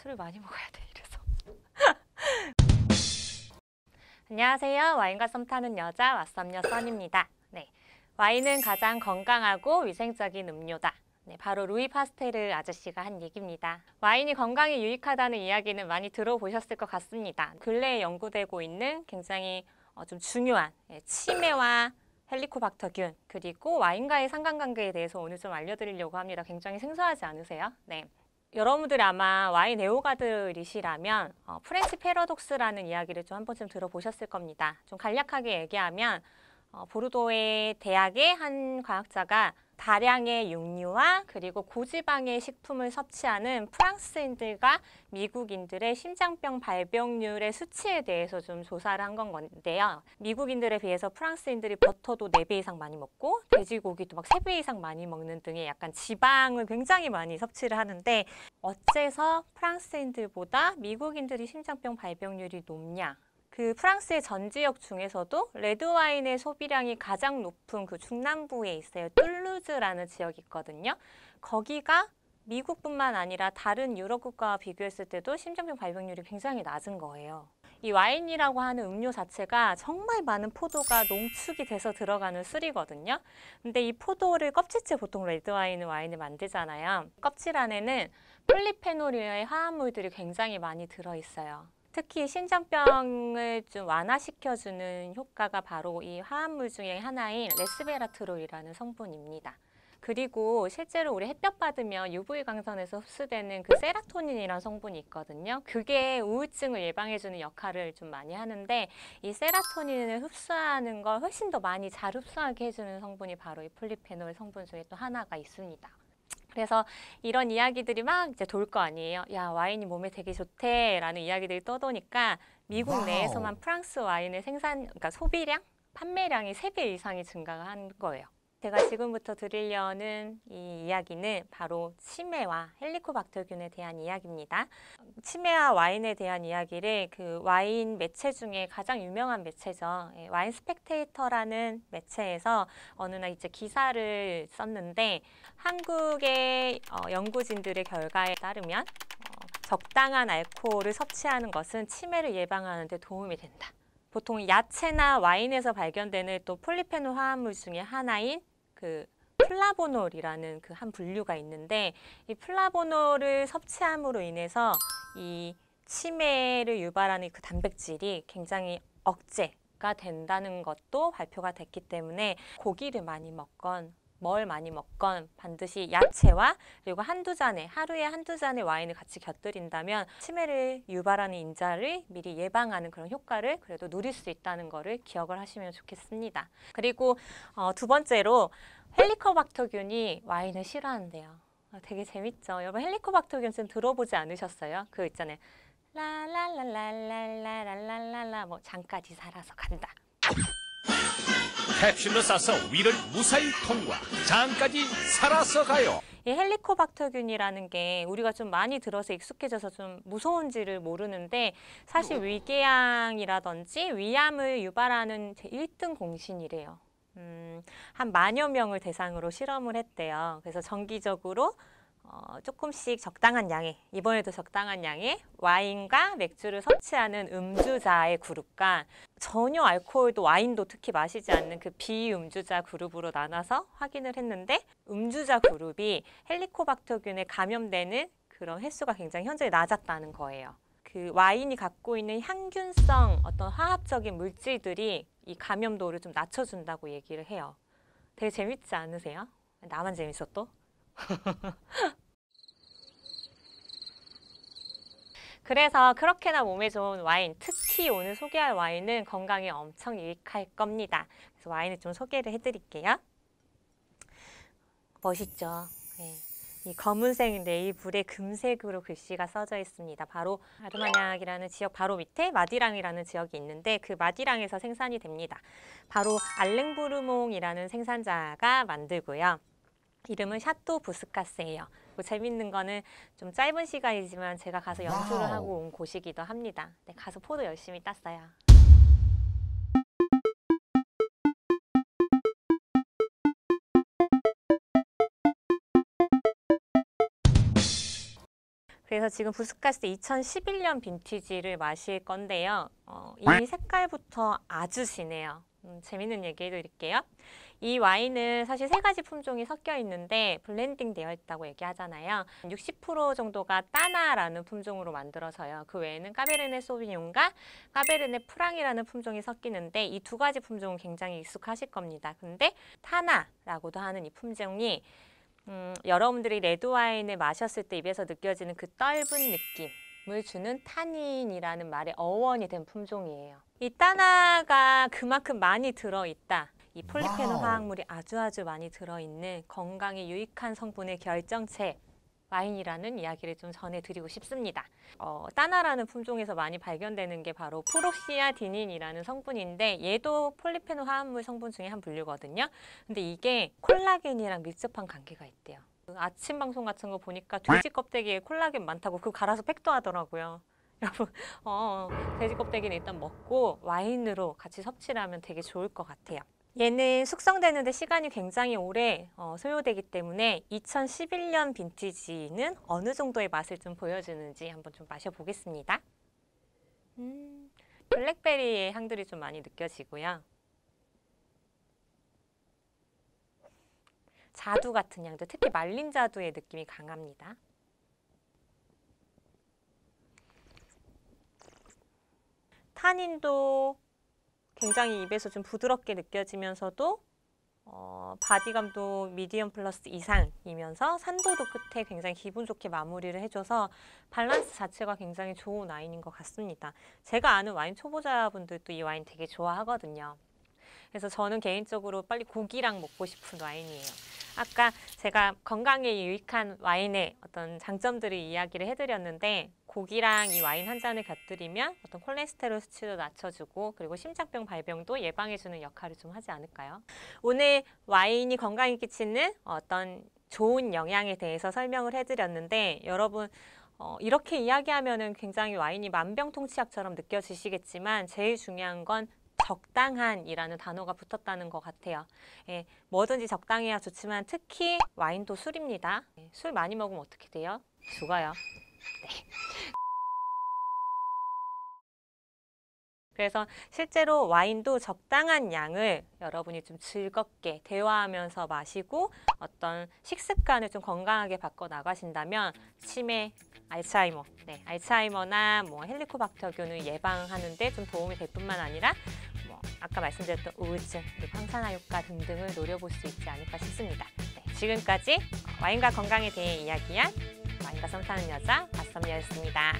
술을 많이 먹어야 돼, 이래서. 안녕하세요. 와인과 썸 타는 여자 왓썸녀 써니입니다. 네, 와인은 가장 건강하고 위생적인 음료다. 네, 바로 루이 파스테르 아저씨가 한 얘기입니다. 와인이 건강에 유익하다는 이야기는 많이 들어보셨을 것 같습니다. 근래에 연구되고 있는 굉장히 좀 중요한 치매와 헬리코박터균 그리고 와인과의 상관관계에 대해서 오늘 좀 알려드리려고 합니다. 굉장히 생소하지 않으세요? 네. 여러분들이 아마 와인 애호가들이시라면 프렌치 패러독스라는 이야기를 좀 한 번쯤 들어보셨을 겁니다. 좀 간략하게 얘기하면 보르도의 대학의 한 과학자가 다량의 육류와 그리고 고지방의 식품을 섭취하는 프랑스인들과 미국인들의 심장병 발병률의 수치에 대해서 좀 조사를 한 건데요. 미국인들에 비해서 프랑스인들이 버터도 4배 이상 많이 먹고 돼지고기도 막 3배 이상 많이 먹는 등의 약간 지방을 굉장히 많이 섭취를 하는데 어째서 프랑스인들보다 미국인들이 심장병 발병률이 높냐? 그 프랑스의 전 지역 중에서도 레드와인의 소비량이 가장 높은 그 중남부에 있어요. 툴루즈라는 지역이 있거든요. 거기가 미국뿐만 아니라 다른 유럽 국가와 비교했을 때도 심장병 발병률이 굉장히 낮은 거예요. 이 와인이라고 하는 음료 자체가 정말 많은 포도가 농축이 돼서 들어가는 술이거든요. 근데 이 포도를 껍질째 보통 레드와인은 와인을 만들잖아요. 껍질 안에는 폴리페놀의 화합물들이 굉장히 많이 들어있어요. 특히 심장병을 좀 완화시켜주는 효과가 바로 이 화합물 중에 하나인 레스베라트롤이라는 성분입니다. 그리고 실제로 우리 햇볕 받으면 UV 광선에서 흡수되는 그 세라토닌이라는 성분이 있거든요. 그게 우울증을 예방해주는 역할을 좀 많이 하는데 이 세라토닌을 흡수하는 걸 훨씬 더 많이 잘 흡수하게 해주는 성분이 바로 이 폴리페놀 성분 중에 또 하나가 있습니다. 그래서 이런 이야기들이 막 이제 돌 거 아니에요. 야, 와인이 몸에 되게 좋대 라는 이야기들이 떠도니까 미국 내에서만 프랑스 와인의 그러니까 소비량, 판매량이 3배 이상이 증가한 거예요. 제가 지금부터 드리려는 이 이야기는 바로 치매와 헬리코박터균에 대한 이야기입니다. 치매와 와인에 대한 이야기를 그 와인 매체 중에 가장 유명한 매체죠. 와인 스펙테이터라는 매체에서 어느 날 이제 기사를 썼는데 한국의 연구진들의 결과에 따르면 적당한 알코올을 섭취하는 것은 치매를 예방하는 데 도움이 된다. 보통 야채나 와인에서 발견되는 또 폴리페놀 화합물 중에 하나인 그 플라보놀이라는 그 한 분류가 있는데 이 플라보놀을 섭취함으로 인해서 이 치매를 유발하는 그 단백질이 굉장히 억제가 된다는 것도 발표가 됐기 때문에 고기를 많이 먹건 뭘 많이 먹건 반드시 야채와 그리고 하루에 한두 잔의 와인을 같이 곁들인다면 치매를 유발하는 인자를 미리 예방하는 그런 효과를 그래도 누릴 수 있다는 거를 기억을 하시면 좋겠습니다. 그리고 두 번째로 헬리코박터균이 와인을 싫어한대요. 되게 재밌죠? 여러분 헬리코박터균 좀 들어보지 않으셨어요? 그거 있잖아요. 라라라라라라라라라 뭐 장까지 살아서 간다. 캡슐로 싸서 위를 무사히 통과, 장까지 살아서 가요. 이 헬리코박터균이라는 게 우리가 좀 많이 들어서 익숙해져서 좀 무서운지를 모르는데 사실 위궤양이라든지 위암을 유발하는 제1등 공신이래요. 한 10,000여 명을 대상으로 실험을 했대요. 그래서 정기적으로 조금씩 적당한 양의, 이번에도 적당한 양의 와인과 맥주를 섭취하는 음주자의 그룹과 전혀 알코올도 와인도 특히 마시지 않는 그 비음주자 그룹으로 나눠서 확인을 했는데 음주자 그룹이 헬리코박터균에 감염되는 그런 횟수가 굉장히 현저히 낮았다는 거예요. 그 와인이 갖고 있는 향균성 어떤 화학적인 물질들이 이 감염도를 좀 낮춰준다고 얘기를 해요. 되게 재밌지 않으세요? 나만 재밌어 또? 그래서 그렇게나 몸에 좋은 와인, 특히 오늘 소개할 와인은 건강에 엄청 유익할 겁니다. 그래서 와인을 좀 소개를 해드릴게요. 멋있죠? 네. 이 검은색 네이블에 금색으로 글씨가 써져 있습니다. 바로 아르마냥이라는 지역 바로 밑에 마디랑이라는 지역이 있는데 그 마디랑에서 생산이 됩니다. 바로 알랭부르몽이라는 생산자가 만들고요. 이름은 샤또 부스카스예요. 재밌는 거는 좀 짧은 시간이지만 제가 가서 연수를 하고 온 곳이기도 합니다. 네, 가서 포도 열심히 땄어요. 그래서 지금 부스카스 2011년 빈티지를 마실 건데요. 이미 색깔부터 아주 진해요. 재밌는 얘기 해드릴게요. 이 와인은 사실 세 가지 품종이 섞여 있는데 블렌딩 되어 있다고 얘기하잖아요. 60% 정도가 따나라는 품종으로 만들어서요. 그 외에는 까베르네 소비뇽과 까베르네 프랑이라는 품종이 섞이는데 이 두 가지 품종은 굉장히 익숙하실 겁니다. 근데 타나라고도 하는 이 품종이 여러분들이 레드와인을 마셨을 때 입에서 느껴지는 그 떫은 느낌을 주는 타닌이라는 말의 어원이 된 품종이에요. 이 따나가 그만큼 많이 들어있다. 이 폴리페놀 화학물이 아주 많이 들어있는 건강에 유익한 성분의 결정체 와인이라는 이야기를 좀 전해드리고 싶습니다. 따나라는 품종에서 많이 발견되는 게 바로 프록시아디닌이라는 성분인데 얘도 폴리페놀 화합물 성분 중에 한 분류거든요. 근데 이게 콜라겐이랑 밀접한 관계가 있대요. 아침 방송 같은 거 보니까 돼지 껍데기에 콜라겐 많다고 그거 갈아서 팩도 하더라고요. 여러분, 돼지 껍데기는 일단 먹고 와인으로 같이 섭취를 하면 되게 좋을 것 같아요. 얘는 숙성되는데 시간이 굉장히 오래 소요되기 때문에 2011년 빈티지는 어느 정도의 맛을 좀 보여주는지 한번 좀 마셔보겠습니다. 블랙베리의 향들이 좀 많이 느껴지고요. 자두 같은 향들, 특히 말린 자두의 느낌이 강합니다. 타닌도 굉장히 입에서 좀 부드럽게 느껴지면서도 바디감도 미디엄 플러스 이상이면서 산도도 끝에 굉장히 기분 좋게 마무리를 해줘서 밸런스 자체가 굉장히 좋은 와인인 것 같습니다. 제가 아는 와인 초보자분들도 이 와인 되게 좋아하거든요. 그래서 저는 개인적으로 빨리 고기랑 먹고 싶은 와인이에요. 아까 제가 건강에 유익한 와인의 어떤 장점들을 이야기를 해드렸는데 고기랑 이 와인 한 잔을 곁들이면 어떤 콜레스테롤 수치도 낮춰주고 그리고 심장병 발병도 예방해주는 역할을 좀 하지 않을까요? 오늘 와인이 건강에 끼치는 어떤 좋은 영향에 대해서 설명을 해드렸는데 여러분 이렇게 이야기하면은 굉장히 와인이 만병통치약처럼 느껴지시겠지만 제일 중요한 건 적당한이라는 단어가 붙었다는 것 같아요. 예, 뭐든지 적당해야 좋지만 특히 와인도 술입니다. 예, 술 많이 먹으면 어떻게 돼요? 죽어요. 네. 그래서 실제로 와인도 적당한 양을 여러분이 좀 즐겁게 대화하면서 마시고 어떤 식습관을 좀 건강하게 바꿔 나가신다면 치매, 알츠하이머, 알츠하이머나 헬리코박터균을 예방하는 데 좀 도움이 될 뿐만 아니라 아까 말씀드렸던 우울증, 그리고 항산화 효과 등등을 노려볼 수 있지 않을까 싶습니다. 네, 지금까지 와인과 건강에 대해 이야기한 와인과 썸 타는 여자 왓썸녀였습니다.